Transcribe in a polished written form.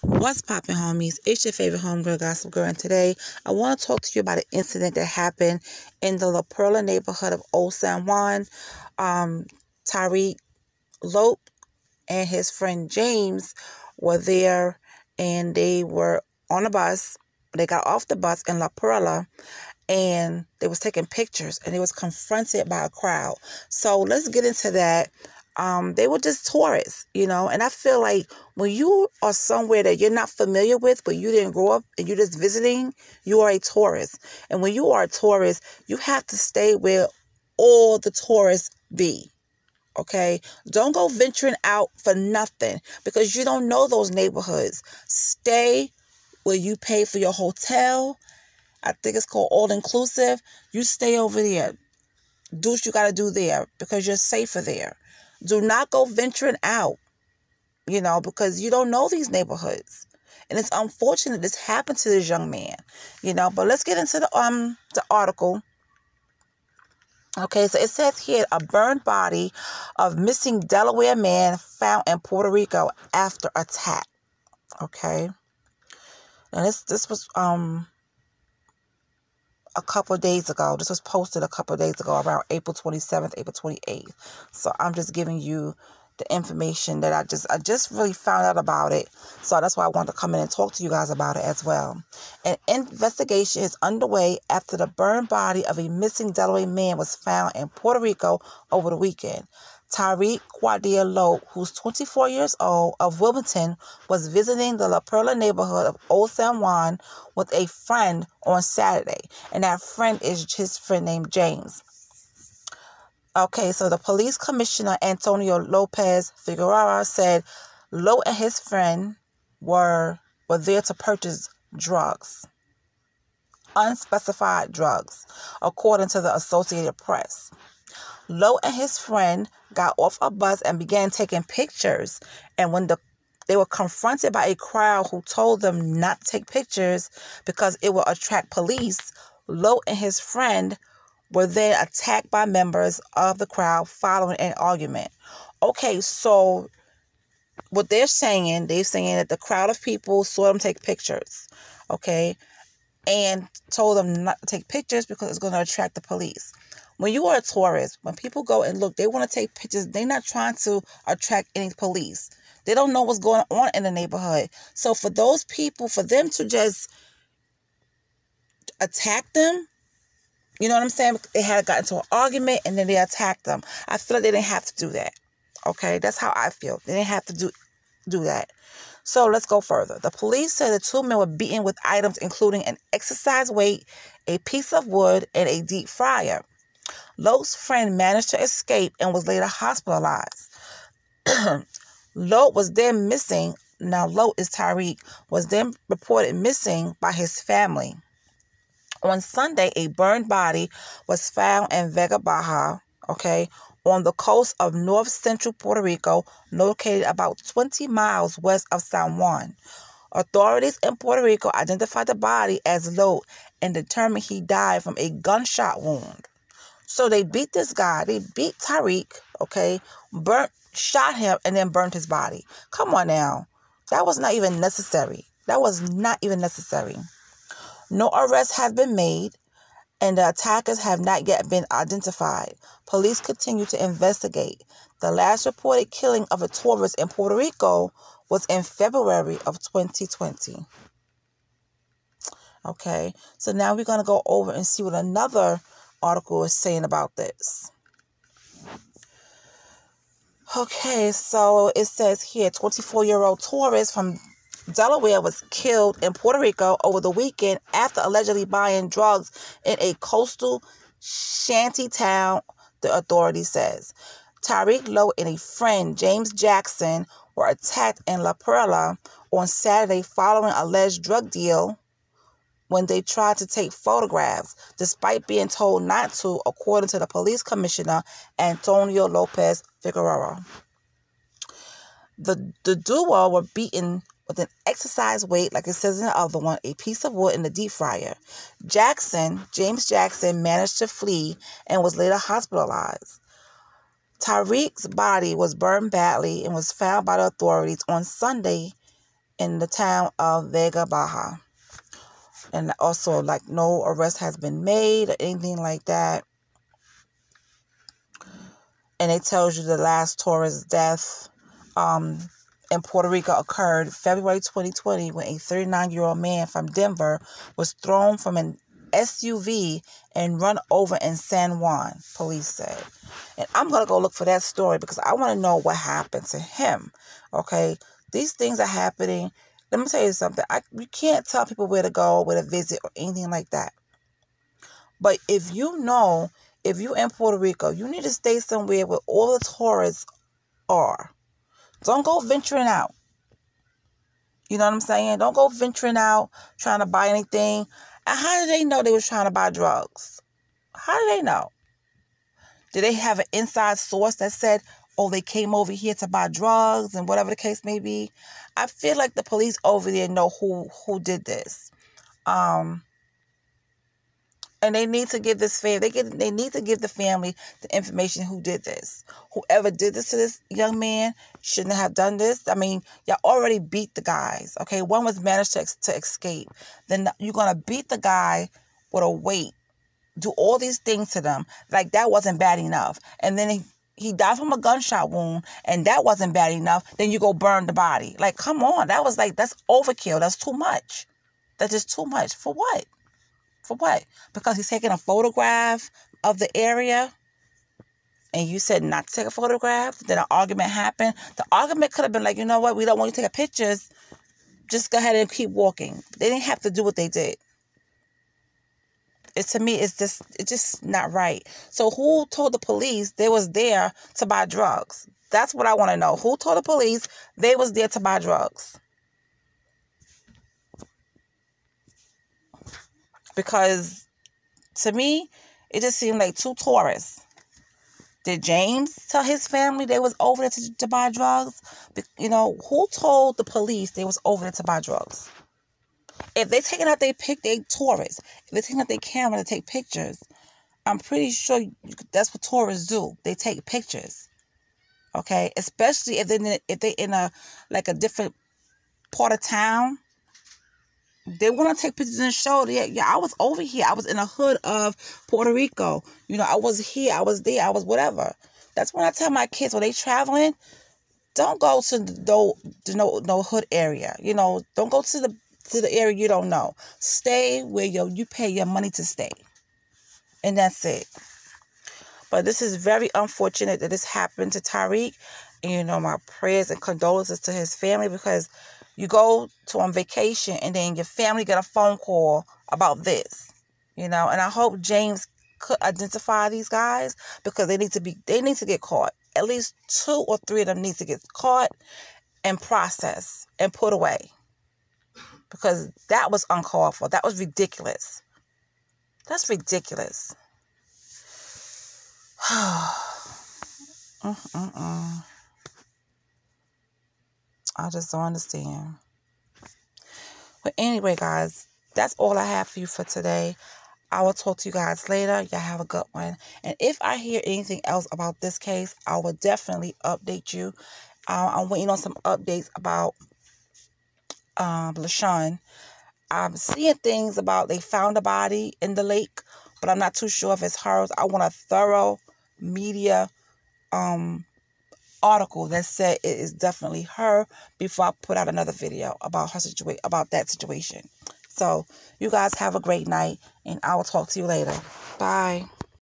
What's poppin', homies? It's your favorite homegirl, Gossip Girl, and today I want to talk to you about an incident that happened in the Perla neighborhood of Old San Juan. Tariq, Loat, and his friend James were there, and they were on a bus. They got off the bus in La Perla, and they was taking pictures, and they was confronted by a crowd. So let's get into that. They were just tourists, and I feel like when you are somewhere that you're not familiar with, but you didn't grow up and you're just visiting, you are a tourist. And when you are a tourist, you have to stay where all the tourists be. Okay? Don't go venturing out for nothing because you don't know those neighborhoods. Stay where you pay for your hotel. I think it's called all inclusive. You stay over there. Do what you got to do there because you're safer there. Do not go venturing out, because you don't know these neighborhoods. And it's unfortunate this happened to this young man, But let's get into the article. Okay, so it says here, a burned body of missing Delaware man found in Puerto Rico after attack. Okay. And this was a couple of days ago. This was posted a couple of days ago, around April 27th, April 28th. So I'm just giving you the information that I just really found out about it. So that's why I wanted to come in and talk to you guys about it as well. An investigation is underway after the burned body of a missing Delaware man was found in Puerto Rico over the weekend. Tariq Loat, who's 24 years old, of Wilmington, was visiting the La Perla neighborhood of Old San Juan with a friend on Saturday. And that friend is his friend named James. Okay, so the police commissioner, Antonio Lopez Figueroa, said Loat and his friend were there to purchase drugs. Unspecified drugs, according to the Associated Press. Loat and his friend got off a bus and began taking pictures. And when they were confronted by a crowd who told them not to take pictures because it would attract police, Loat and his friend were then attacked by members of the crowd following an argument. Okay, so what they're saying that the crowd of people saw them take pictures, okay, and told them not to take pictures because it's going to attract the police. When you are a tourist, when people go and look, they want to take pictures. They're not trying to attract any police. They don't know what's going on in the neighborhood. So for those people, for them to just attack them, you know what I'm saying? They had gotten into an argument and then they attacked them. I feel like they didn't have to do that. Okay, that's how I feel. They didn't have to do that. So let's go further. The police said the two men were beaten with items including an exercise weight, a piece of wood, and a deep fryer. Loat's friend managed to escape and was later hospitalized. Loat was then missing. Now, Loat is Tariq, was then reported missing by his family. On Sunday, a burned body was found in Vega Baja, on the coast of north central Puerto Rico, located about 20 miles west of San Juan. Authorities in Puerto Rico identified the body as Loat and determined he died from a gunshot wound. So they beat this guy. They beat Tariq, shot him, and then burned his body. Come on now. That was not even necessary. No arrests have been made, and the attackers have not yet been identified. Police continue to investigate. The last reported killing of a tourist in Puerto Rico was in February of 2020. Okay, so now we're going to go over and see what another article is saying about this. Okay, so it says here, 24-year-old tourist from Delaware was killed in Puerto Rico over the weekend after allegedly buying drugs in a coastal shanty town, the authority says. Tariq Loat and a friend, James Jackson, were attacked in La Perla on Saturday following an alleged drug deal when they tried to take photographs, despite being told not to, according to the police commissioner, Antonio Lopez Figueroa. The duo were beaten with an exercise weight, like it says in the other one, a piece of wood, and a deep fryer. James Jackson, managed to flee and was later hospitalized. Tariq's body was burned badly and was found by the authorities on Sunday in the town of Vega Baja. And also, like, no arrest has been made or anything like that. And it tells you the last tourist death in Puerto Rico occurred February 2020 when a 39-year-old man from Denver was thrown from an SUV and run over in San Juan, police said. And I'm going to go look for that story because I want to know what happened to him. Okay? These things are happening. Let me tell you something. You can't tell people where to go, where to visit, or anything like that. But if you're in Puerto Rico, you need to stay somewhere where all the tourists are. Don't go venturing out. You know what I'm saying? Don't go venturing out trying to buy anything. And how did they know they was trying to buy drugs? How did they know? Did they have an inside source that said, oh, they came over here to buy drugs and whatever the case may be? I feel like the police over there know who did this. And they need to give this family, they need to give the family the information who did this. Whoever did this to this young man shouldn't have done this. I mean, y'all already beat the guys, okay? One was managed to escape. Then you're going to beat the guy with a weight, do all these things to them. Like, that wasn't bad enough. And then he died from a gunshot wound, and that wasn't bad enough. Then you go burn the body. Like, come on. That's overkill. That's too much. That's just too much. For what? For what? Because he's taking a photograph of the area and you said not to take a photograph? Then an argument happened. The argument could have been like, you know what? We don't want you to take pictures. Just go ahead and keep walking. They didn't have to do what they did. To me, it's just not right. So who told the police they was there to buy drugs? That's what I want to know. Who told the police they was there to buy drugs? Because to me, it just seemed like two tourists. Did James tell his family they was over there to buy drugs? You know, who told the police they was over there to buy drugs? If they taking out they tourists. If they taking out their camera to take pictures, I'm pretty sure that's what tourists do. They take pictures. Okay? Especially if they in a different part of town. They want to take pictures and show that, yeah, I was over here. I was in the hood of Puerto Rico. You know, I was here. I was there. I was whatever. That's when I tell my kids when they traveling, don't go to no hood area. You know, don't go to the area you don't know. Stay where you pay your money to stay. And that's it. But this is very unfortunate that this happened to Tariq. And, you know, my prayers and condolences to his family, because you go on vacation and then your family get a phone call about this, you know. And I hope James could identify these guys, because they need to get caught. At least 2 or 3 of them need to get caught and processed and put away, because that was uncalled for. That was ridiculous. That's ridiculous. I just don't understand. But anyway, guys, that's all I have for you for today. I will talk to you guys later. Y'all have a good one. And if I hear anything else about this case, I will definitely update you. I'm waiting on some updates about LaShawn. I'm seeing things about they found a body in the lake, but I'm not too sure if it's hers. I want a thorough media article that said it is definitely her before I put out another video about that situation. So you guys have a great night, and I will talk to you later. Bye.